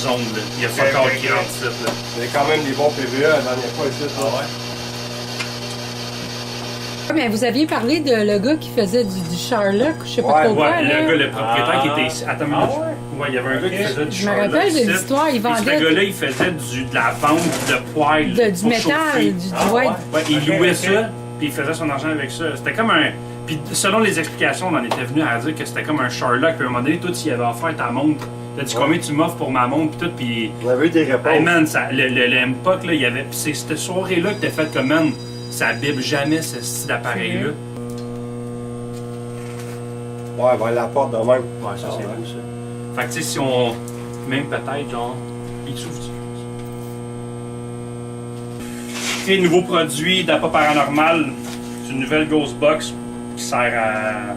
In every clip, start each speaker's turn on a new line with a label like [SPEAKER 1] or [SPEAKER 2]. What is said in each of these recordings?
[SPEAKER 1] zone. Là. Il y a pas encore qui rentre ici. Là.
[SPEAKER 2] Il y a quand même des bons PVE la dernière fois ici.
[SPEAKER 1] Ah ouais?
[SPEAKER 3] Mais vous aviez parlé de le gars qui faisait du Sherlock, je sais pas trop quoi.
[SPEAKER 1] Ouais,
[SPEAKER 3] là.
[SPEAKER 1] le gars, le propriétaire qui était ici. Attends une minute. Ouais, il y avait un gars qui faisait du
[SPEAKER 3] Je me
[SPEAKER 1] Sherlock
[SPEAKER 3] rappelle
[SPEAKER 1] ici.
[SPEAKER 3] de l'histoire, il
[SPEAKER 1] Et
[SPEAKER 3] vendait
[SPEAKER 1] ce gars-là, il faisait de la vente de poêles.
[SPEAKER 3] du
[SPEAKER 1] pour
[SPEAKER 3] métal,
[SPEAKER 1] chauffer.
[SPEAKER 3] du ouais.
[SPEAKER 1] Ouais, il louait ça, puis il faisait son argent avec ça. C'était comme un. Puis selon les explications, on en était venu à dire que c'était comme un Sherlock. Puis à un moment donné, toi, tu y avais offert ta montre. T'as dit combien tu m'offres pour ma montre, puis tout. Puis.
[SPEAKER 2] On avait eu des réponses.
[SPEAKER 1] Hey man, ça, le MPOC, là, il y avait. Puis c'est cette soirée-là que t'as fait comme man, ça bible jamais ce style d'appareil-là.
[SPEAKER 2] Ouais, ben la porte de même.
[SPEAKER 1] Ouais, ça c'est beau ça. Fait que tu sais, si on. Même peut-être, genre. Il s'ouvre-tu? Et nouveau produit d'Appât Paranormal. C'est une nouvelle Ghost Box qui sert à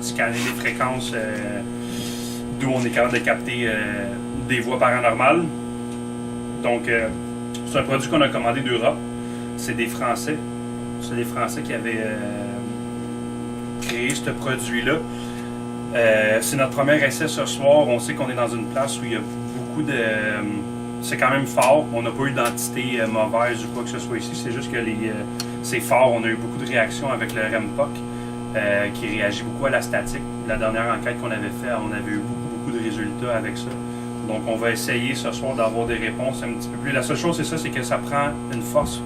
[SPEAKER 1] scanner les fréquences d'où on est capable de capter des voix paranormales. Donc, c'est un produit qu'on a commandé d'Europe. C'est des Français. C'est des Français qui avaient créé ce produit-là. C'est notre premier essai ce soir. On sait qu'on est dans une place où il y a beaucoup de... c'est quand même fort. On n'a pas eu d'entité mauvaise ou quoi que ce soit ici. C'est juste que c'est fort. On a eu beaucoup de réactions avec le REMPOC qui réagit beaucoup à la statique. La dernière enquête qu'on avait faite, on avait eu beaucoup de résultats avec ça. Donc on va essayer ce soir d'avoir des réponses un petit peu plus. La seule chose, c'est que ça prend une force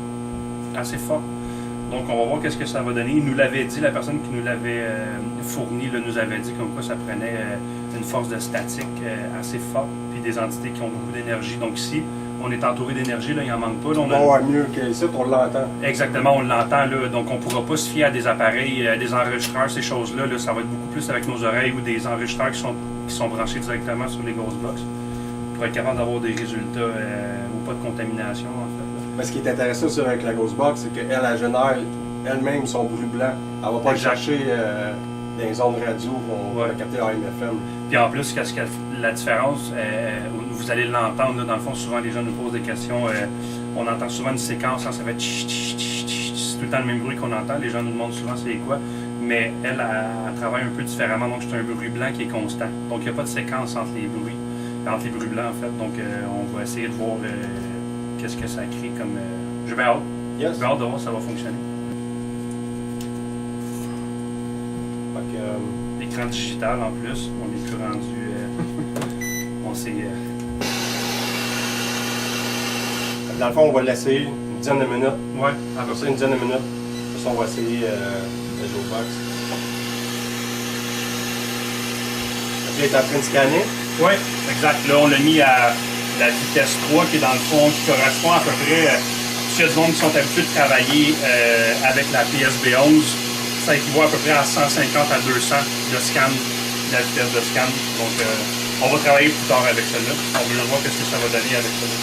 [SPEAKER 1] assez forte. Donc, on va voir qu'est-ce que ça va donner. Il nous l'avait dit, la personne qui nous l'avait fourni là, nous avait dit comme quoi ça prenait une force de statique assez forte, puis des entités qui ont beaucoup d'énergie. Donc ici, on est entouré d'énergie, là, il n'en manque pas. Là, on a...
[SPEAKER 2] Ouais, mieux qu'ici, on l'entend.
[SPEAKER 1] Exactement, on l'entend. Là, donc, on ne pourra pas se fier à des appareils, des enregistreurs, ces choses-là. Là, ça va être beaucoup plus avec nos oreilles ou des enregistreurs qui sont branchés directement sur les Ghost Box pour être capable d'avoir des résultats ou pas de contamination, en fait.
[SPEAKER 2] Mais ce qui est intéressant aussi avec la Ghost Box, c'est qu'elle, elle génère elle-même son bruit blanc. Elle ne va pas le chercher dans les ondes radio qu'on va capter en AM/FM.
[SPEAKER 1] Puis en plus, qu'est-ce que la différence, vous allez l'entendre, là, dans le fond, souvent les gens nous posent des questions. On entend souvent une séquence, hein, ça fait c'est tout le temps le même bruit qu'on entend. Les gens nous demandent souvent c'est quoi. Mais elle travaille un peu différemment, donc c'est un bruit blanc qui est constant. Donc il n'y a pas de séquence entre les bruits blancs en fait. Donc on va essayer de voir qu'est-ce que ça crée comme. J'ai bien hâte. J'ai bien hâte de voir si ça va fonctionner. Écran digital en plus, on est plus rendu. On s'est.
[SPEAKER 2] Dans le fond, on va l'essayer une dizaine de minutes.
[SPEAKER 1] Ouais,
[SPEAKER 2] après ça, une dizaine de minutes. Après ça, on va essayer le Ghost Box. Là, il est en train de scanner.
[SPEAKER 1] Oui, exact. Là, on l'a mis à la vitesse 3 qui est dans le fond, qui correspond à peu près. S'il y a du monde qui sont habitués de travailler avec la PSB11, ça équivaut à peu près à 150 à 200 de scan, la vitesse de scan. Donc, on va travailler plus tard avec celle-là. On veut voir qu'est-ce que ça va donner avec celle-là.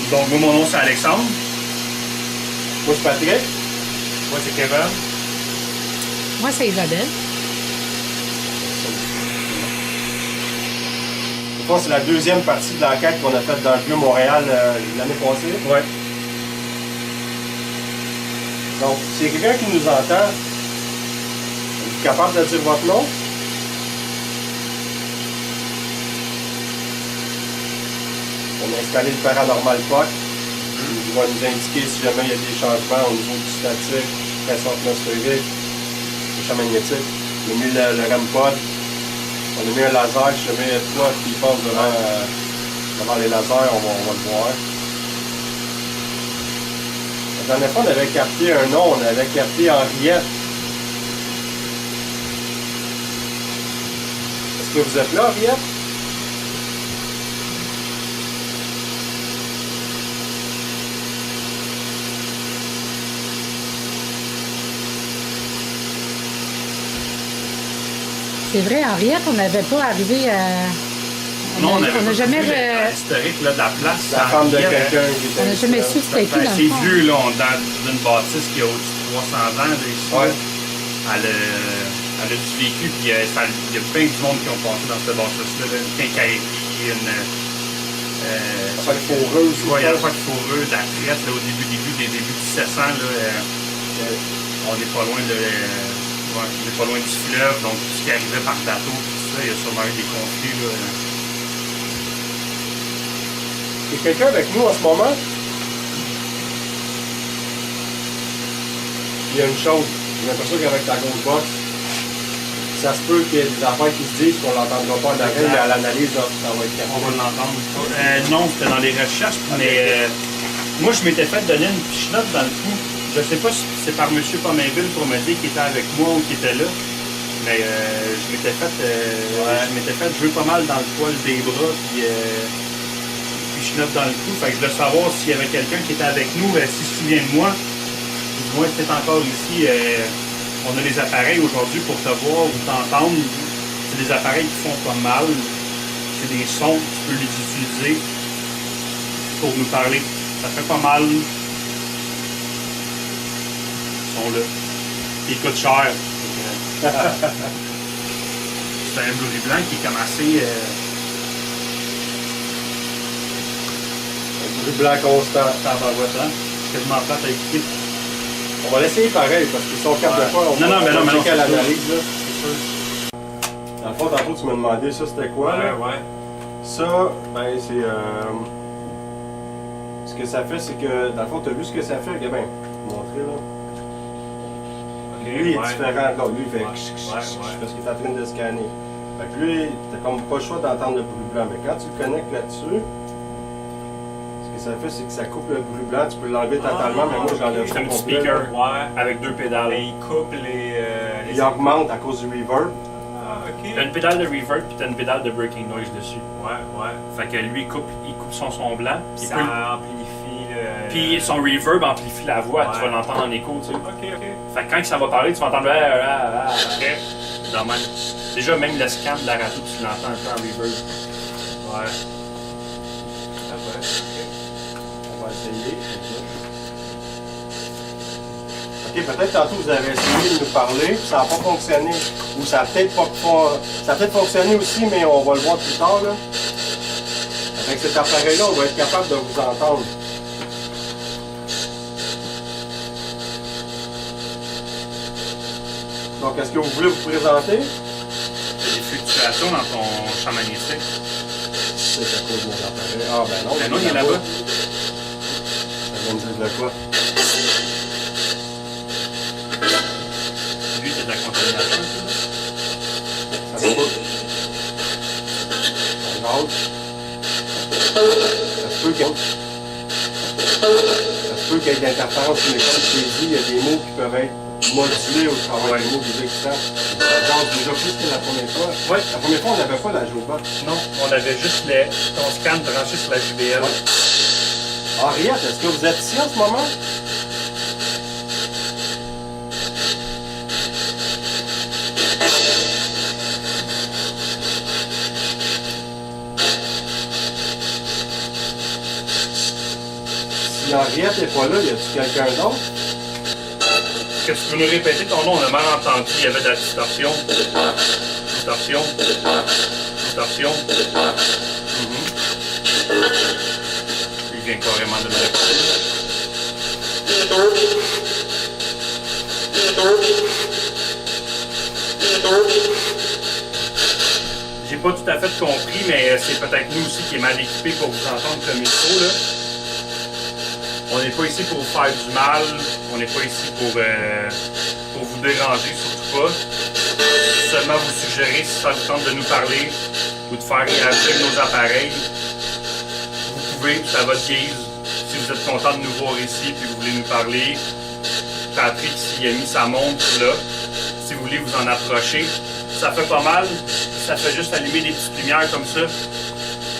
[SPEAKER 1] Donc, moi, mon nom, c'est Alexandre.
[SPEAKER 2] Moi, c'est Patrick.
[SPEAKER 1] Moi, c'est Kevin.
[SPEAKER 3] Moi, c'est Isabelle.
[SPEAKER 2] Je pense que c'est la deuxième partie de l'enquête qu'on a faite dans le Vieux-Montréal l'année passée.
[SPEAKER 1] Oui.
[SPEAKER 2] Donc, s'il y a quelqu'un qui nous entend, êtes-vous capable de dire votre nom? On a installé le Paranormal POC. Il va nous indiquer si jamais il y a des changements au niveau du statique, pression atmosphérique, le champ magnétique. On a mis le REM-pod. On a mis un laser. Si jamais il y a de quoi qui passe devant les lasers, on va le voir. La dernière fois, on avait capté un nom, on avait capté Henriette. Est-ce que vous êtes là, Henriette?
[SPEAKER 3] C'est vrai, Henriette, on n'avait pas arrivé à...
[SPEAKER 1] Non, on n'a
[SPEAKER 3] jamais...
[SPEAKER 1] l'historique de la place.
[SPEAKER 2] La femme de quelqu'un qui était...
[SPEAKER 3] On n'a jamais su c'était qui, dans le
[SPEAKER 1] C'est
[SPEAKER 3] fond.
[SPEAKER 1] vieux, là, dans une bâtisse qui a au-dessus de 300 ans. Là, ici,
[SPEAKER 2] Ouais.
[SPEAKER 1] Elle a du vécu, puis il y a plein de monde qui ont passé dans cette bâtisse-là. Une quincaillerie, une...
[SPEAKER 2] Ça fait fourreuse.
[SPEAKER 1] Ouais, il y a pas de fourreuse, la traite, là, au début du 1700, là, on n'est pas loin de... on n'est pas loin du fleuve, donc tout ce qui arrivait par bateau, tout ça, il y a sûrement eu des conflits. Là.
[SPEAKER 2] Il y a quelqu'un avec nous en ce moment? Il y a une chose, j'ai l'impression qu'avec ta grosse box, ça se peut qu'il y ait des affaires qui se disent qu'on l'entendra pas en arrière, mais à l'analyse, ça va être
[SPEAKER 1] On va l'entendre. Non, c'était dans les recherches, mais moi, je m'étais fait donner une pichenote dans le cou. Je sais pas si c'est par M. Pomainville pour me dire qu'il était avec moi ou qu'il était là, mais je m'étais fait jouer pas mal dans le poil des bras, puis pichenote dans le cou. Fait que je voulais savoir s'il y avait quelqu'un qui était avec nous, s'il se souvient de moi. Du moins, peut-être encore ici, on a des appareils aujourd'hui pour te voir ou t'entendre. C'est des appareils qui font pas mal. C'est des sons, tu peux les utiliser pour nous parler. Ça fait pas mal. Ils sont là. Ils coûtent cher. C'est un bleu blanc qui est comme assez...
[SPEAKER 2] un bruit blanc constant.
[SPEAKER 1] Tabarouette, hein? Quasiment plate à écouter.
[SPEAKER 2] On va l'essayer pareil, parce que si on capte de quoi, on
[SPEAKER 1] non,
[SPEAKER 2] va checker à
[SPEAKER 1] c'est
[SPEAKER 2] l'analyse. Dans le fond, tantôt, tu m'as demandé ça, c'était quoi? Là?
[SPEAKER 1] Ouais.
[SPEAKER 2] Ça, ben, c'est... ce que ça fait, c'est que, dans le fond, tu as vu ce que ça fait? Gabin, montrer, là. Lui, il est différent de l'autre. Lui, il fait parce qu'il est en train de scanner. Fait que lui, t'as comme pas le choix d'entendre le bruit blanc. Mais quand tu le connectes là-dessus, ce que ça fait, c'est que ça coupe le bruit blanc. Tu peux l'enlever totalement, mais moi, j'enlève
[SPEAKER 1] C'est
[SPEAKER 2] pas
[SPEAKER 1] un petit
[SPEAKER 2] complet.
[SPEAKER 1] speaker
[SPEAKER 2] Là.
[SPEAKER 1] avec deux pédales.
[SPEAKER 4] Et il coupe les
[SPEAKER 2] Il augmente à cause du reverb.
[SPEAKER 4] Ah, ok.
[SPEAKER 1] T'as une pédale de reverb puis t'as une pédale de breaking noise dessus.
[SPEAKER 4] Ouais.
[SPEAKER 1] Fait que lui, il coupe son son blanc. Puis
[SPEAKER 4] Ça amplifie le.
[SPEAKER 1] Puis son reverb amplifie la voix, tu vas l'entendre en écho, tu sais.
[SPEAKER 4] Ok.
[SPEAKER 1] Fait que quand ça va parler, tu vas entendre après. Dans même. Déjà, même le scan de la radio, tu l'entends un peu en reverb.
[SPEAKER 4] Ouais. Ah ouais, ok.
[SPEAKER 2] On va essayer. Ok, peut-être tantôt vous avez essayé de nous parler, puis ça n'a pas fonctionné. Ou ça a peut-être fonctionné aussi, mais on va le voir plus tard. Là. Avec cet appareil-là, on va être capable de vous entendre. Donc, est-ce que vous voulez vous présenter?
[SPEAKER 1] T'as des fluctuations dans ton champ magnétique.
[SPEAKER 2] C'est à cause de mon appareil. Ah, ben non.
[SPEAKER 1] Ben non, il est là-bas.
[SPEAKER 2] Ça vient de dire de quoi?
[SPEAKER 1] Lui, c'est de la contamination.
[SPEAKER 2] Ça se peut. Ça se peut qu'il y ait de l'interférence, mais comme je t'ai dit, il y a des mots qui peuvent être modulés au travers des mots des existants. Donc, déjà plus que la première fois.
[SPEAKER 1] Oui.
[SPEAKER 2] La première fois, on n'avait pas la Joba.
[SPEAKER 1] Non, on avait juste ton scan branché sur la JBL.
[SPEAKER 2] Ouais. Henriette, est-ce que vous êtes ici en ce moment? Si Henriette n'est pas là, y a-t-il quelqu'un d'autre?
[SPEAKER 1] Est-ce que tu peux nous répéter ton nom? On a mal entendu. Il y avait de la distorsion. Distorsion. Il vient carrément de me répéter. J'ai pas tout à fait compris, mais c'est peut-être nous aussi qui est mal équipés pour vous entendre comme il faut, là. On n'est pas ici pour vous faire du mal, on n'est pas ici pour vous déranger, surtout pas. Seulement vous suggérer, si ça vous tente de nous parler ou de faire réagir nos appareils, vous pouvez, c'est à votre guise. Si vous êtes content de nous voir ici et vous voulez nous parler, Patrick, s'il a mis sa montre là, si vous voulez vous en approcher, ça fait pas mal. Ça fait juste allumer des petites lumières comme ça.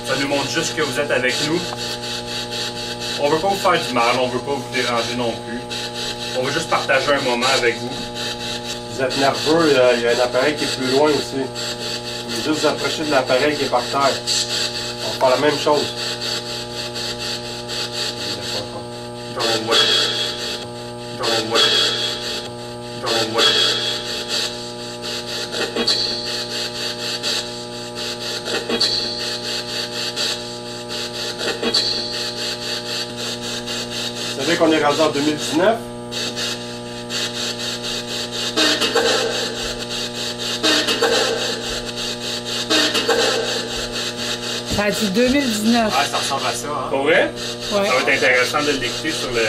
[SPEAKER 1] Ça nous montre juste que vous êtes avec nous. On veut pas vous faire du mal, on veut pas vous déranger non plus. On veut juste partager un moment avec vous.
[SPEAKER 2] Vous êtes nerveux, il y a un appareil qui est plus loin aussi. Vous voulez juste vous approcher de l'appareil qui est par terre. On va faire la même chose.
[SPEAKER 1] Don't wait. Don't wait. Don't wait.
[SPEAKER 2] Vous savez qu'on est rendu en 2019? 2019.
[SPEAKER 3] Ça a dit 2019.
[SPEAKER 4] Ouais, ça ressemble à ça, hein.
[SPEAKER 1] Pour vrai?
[SPEAKER 3] Ouais.
[SPEAKER 1] Ça va être intéressant de l'écouter sur le...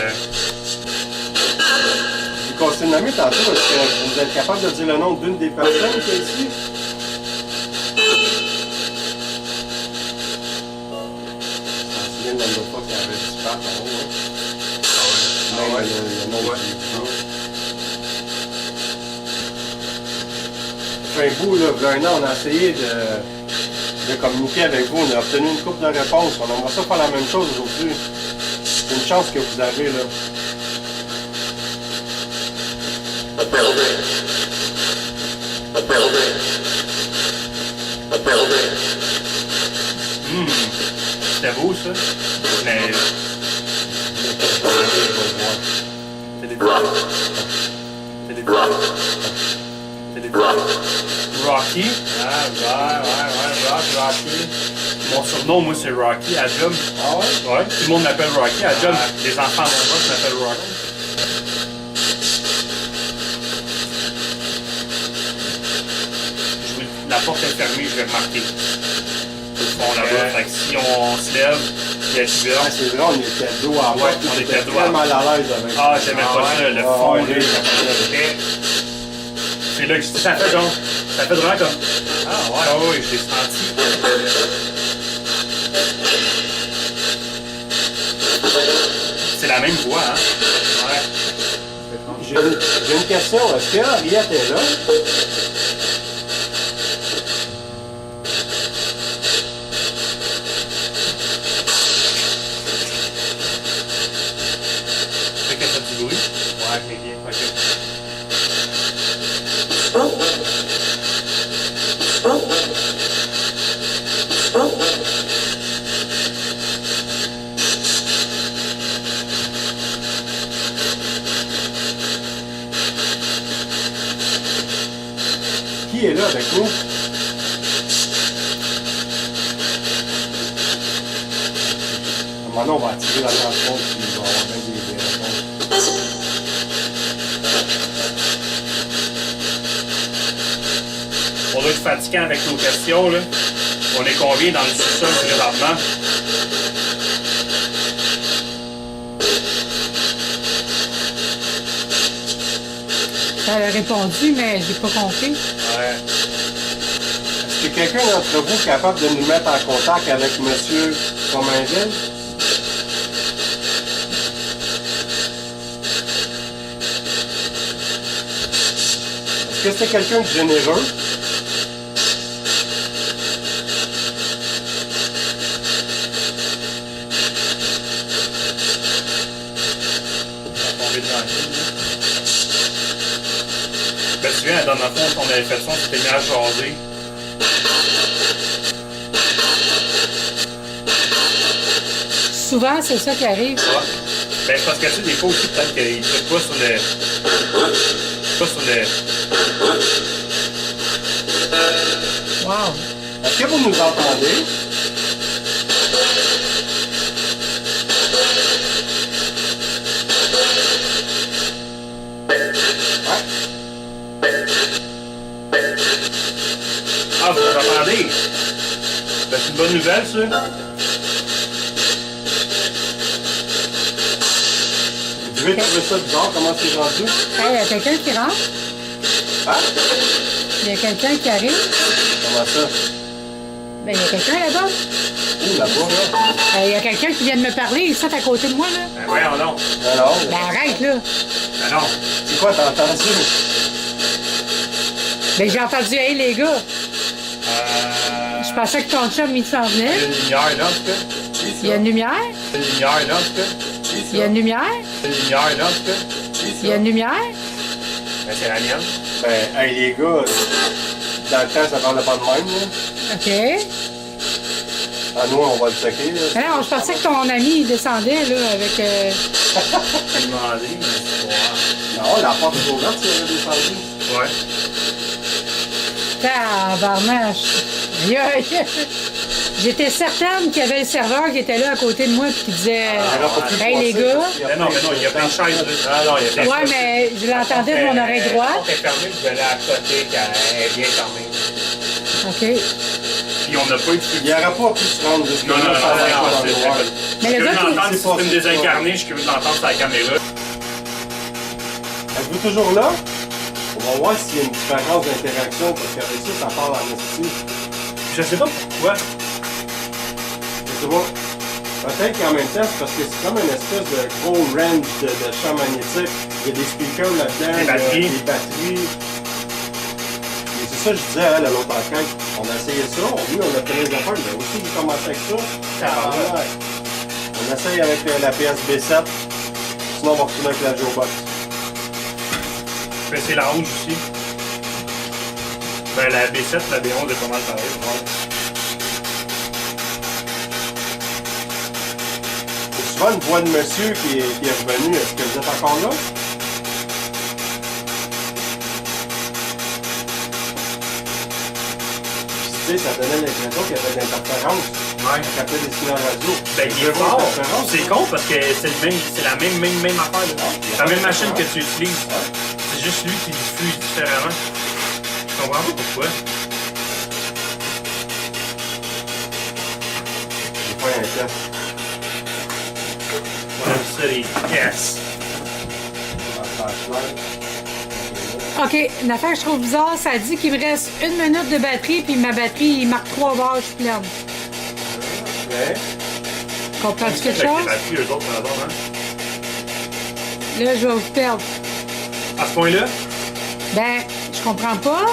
[SPEAKER 2] Vous continuez de nommer tantôt, est-ce que vous êtes capable de dire le nom d'une des personnes qui est ici? Je me souviens de la dernière fois qu'il y avait du pape en haut, hein?
[SPEAKER 4] Ah ouais.
[SPEAKER 2] Le nom
[SPEAKER 4] Ouais.
[SPEAKER 2] Ça fait un bout, là, il y a un an, on a essayé de communiquer avec vous. On a obtenu une couple de réponses. On aimerait ça faire la même chose aujourd'hui. C'est une chance que vous avez, là.
[SPEAKER 1] C'était beau, ça. Mais... Rocky.
[SPEAKER 4] Ah, Rocky.
[SPEAKER 1] Mon surnom, moi, c'est Rocky à job.
[SPEAKER 2] Ah ouais?
[SPEAKER 1] Ouais, tout le monde m'appelle Rocky à job.
[SPEAKER 4] Ah.
[SPEAKER 1] Les enfants à mon boss m'appellent Rocky. La porte est fermée, je vais marquer. Au fond là-bas. Fait que si on se lève, il y a du
[SPEAKER 2] Ah,
[SPEAKER 1] verre.
[SPEAKER 2] c'est vrai, on était dos à
[SPEAKER 1] Ouais,
[SPEAKER 2] voix.
[SPEAKER 1] on était dos à
[SPEAKER 2] très mal à l'aise avec
[SPEAKER 1] Ah, j'aimais pas ça, le fond,
[SPEAKER 2] ouais,
[SPEAKER 1] là. C'est là que ça fait genre. Ça fait vraiment comme.
[SPEAKER 4] Ah, ouais.
[SPEAKER 1] Ah oui, je l'ai senti. C'est la même voix, hein? Ouais.
[SPEAKER 2] J'ai une question. Est-ce que Henriette est là?
[SPEAKER 1] Fait qu'elle fait du bruit.
[SPEAKER 4] Ouais, mais bien.
[SPEAKER 1] Ok.
[SPEAKER 2] Qui est là avec nous? Maintenant, on va attirer l'attention puis il va y avoir bien des réponses.
[SPEAKER 1] On doit être fatiguant avec nos questions, là. On est combien dans le sous-sol présentement?
[SPEAKER 3] Elle a répondu, mais j'ai pas compris.
[SPEAKER 1] Ouais.
[SPEAKER 2] Est-ce que quelqu'un d'entre vous est capable de nous mettre en contact avec M. Comminville? Est-ce que c'est quelqu'un de généreux?
[SPEAKER 1] On est tranquille. Ben, tu viens, dans le fond, on avait fait ça, on s'était mis à jaser.
[SPEAKER 3] Souvent, c'est ça qui arrive.
[SPEAKER 1] Ouais. Ben, c'est parce que, tu sais, des fois aussi, peut-être qu'ils ne trippent pas sur le. Pas sur le.
[SPEAKER 3] Wow.
[SPEAKER 2] Est-ce que vous nous entendez?
[SPEAKER 1] Ah, vous m'entendez? Ben, c'est une bonne nouvelle, ça.
[SPEAKER 2] Vous devez trouver ça bizarre, comment c'est rendu?
[SPEAKER 3] Hey, il y a quelqu'un qui rentre.
[SPEAKER 2] Hein?
[SPEAKER 3] Il y a quelqu'un qui arrive.
[SPEAKER 2] Comment ça?
[SPEAKER 3] Ben, il y a quelqu'un là-bas.
[SPEAKER 2] Où, là-bas, là?
[SPEAKER 3] Il y a quelqu'un qui vient de me parler, ici, à côté de moi, là.
[SPEAKER 4] Ben, voyons donc.
[SPEAKER 2] Alors,
[SPEAKER 3] Ben, arrête, là.
[SPEAKER 4] Ben, non.
[SPEAKER 2] c'est quoi, t'as entendu?
[SPEAKER 3] Ben, j'ai entendu, hey, les gars. Je pensais que ton chum, il s'en
[SPEAKER 1] Il y a
[SPEAKER 3] venait.
[SPEAKER 1] une lumière, là, en tout cas.
[SPEAKER 3] Il y a une lumière.
[SPEAKER 1] Il y a une lumière, là, en tout cas.
[SPEAKER 3] Il y a une lumière.
[SPEAKER 1] Il y a une lumière, là, en tout cas.
[SPEAKER 3] Il y a une lumière.
[SPEAKER 4] Ben, c'est la mienne.
[SPEAKER 2] Ben, hey, les gars, dans le temps, ça parlait pas de même, là.
[SPEAKER 3] OK.
[SPEAKER 2] À nous, on va le checker, là.
[SPEAKER 3] Alors, je pensais que ton ami, il descendait, là, avec...
[SPEAKER 1] Je demandé, mais c'est pas
[SPEAKER 2] Non, la porte est ouverte, si elle est descendue.
[SPEAKER 1] grave. Ouais.
[SPEAKER 3] Tabarnache. Aïe, aïe. J'étais certaine qu'il y avait le serveur qui était là à côté de moi et qui disait
[SPEAKER 2] Elle a pas pu
[SPEAKER 3] hey, les
[SPEAKER 2] passer,
[SPEAKER 3] gars.
[SPEAKER 2] parce qu'il y a
[SPEAKER 1] Mais non, mais non, il y a plein de chaises, là. Ah non, il y a plein de
[SPEAKER 3] Ouais, mais je l'entendais de mon oreille droite.
[SPEAKER 4] La porte est fermée, vous allez à côté, qu'elle est bien fermée.
[SPEAKER 3] OK.
[SPEAKER 1] Puis puis on n'a pas eu de
[SPEAKER 2] Il n'y aura pas pu se rendre jusque-là.
[SPEAKER 1] Non, non, non,
[SPEAKER 2] sans
[SPEAKER 1] non,
[SPEAKER 2] être
[SPEAKER 1] non,
[SPEAKER 2] dans le noir.
[SPEAKER 3] Mais
[SPEAKER 1] Je
[SPEAKER 3] le
[SPEAKER 1] veux
[SPEAKER 3] gars qui-
[SPEAKER 1] l'entendre le
[SPEAKER 2] c'est pas-
[SPEAKER 1] système désincarné, je suis curieux de l'entendre sur la caméra.
[SPEAKER 2] Êtes-vous toujours là? On va voir s'il y a une différence d'interaction, parce qu'avec ça, ça parle en esti.
[SPEAKER 1] Je sais pas pourquoi.
[SPEAKER 2] Je sais pas. Peut-être qu'en même temps, c'est parce que c'est comme une espèce de gros range de champ magnétique. Il y a des speakers là-dedans,
[SPEAKER 1] Des
[SPEAKER 2] il y a
[SPEAKER 1] batteries.
[SPEAKER 2] des batteries. Et c'est ça que je disais à l'autre enquête. On a essayé ça, oui, on a pris les affaires, mais aussi j'ai commencé avec ça. Tabarnak. On essaye avec la PSB 7. Sinon, on va retourner avec la Jobox.
[SPEAKER 1] Mais c'est la 11 aussi. Ben la B7, la B11 est pas mal pareil.
[SPEAKER 2] C'est souvent une voix de monsieur qui est revenue. Est-ce que vous êtes encore là? Tu sais, ça donnait l'impression qu'il y avait de l'interférence.
[SPEAKER 1] Ouais.
[SPEAKER 2] On captait des signaux radio.
[SPEAKER 1] Ben il est
[SPEAKER 2] Zéro
[SPEAKER 1] fort.
[SPEAKER 2] interférence.
[SPEAKER 1] C'est con parce que c'est la même affaire. là. C'est la même machine que tu utilises. C'est juste lui qui diffuse différemment. Je comprends pas pourquoi.
[SPEAKER 2] J'ai pas un test.
[SPEAKER 1] On aime ça les tests.
[SPEAKER 2] Ma flashlight.
[SPEAKER 3] OK, une affaire que je trouve bizarre, ça dit qu'il me reste 1 minute de batterie, puis ma batterie, il marque 3 barres, je suis pleine.
[SPEAKER 2] Ok.
[SPEAKER 3] Comprends-tu quelque
[SPEAKER 1] Avec les
[SPEAKER 3] chose?
[SPEAKER 1] batteries, eux autres, par exemple, hein.
[SPEAKER 3] Là, je vais vous perdre.
[SPEAKER 1] À ce point-là,
[SPEAKER 3] Ben, je comprends pas.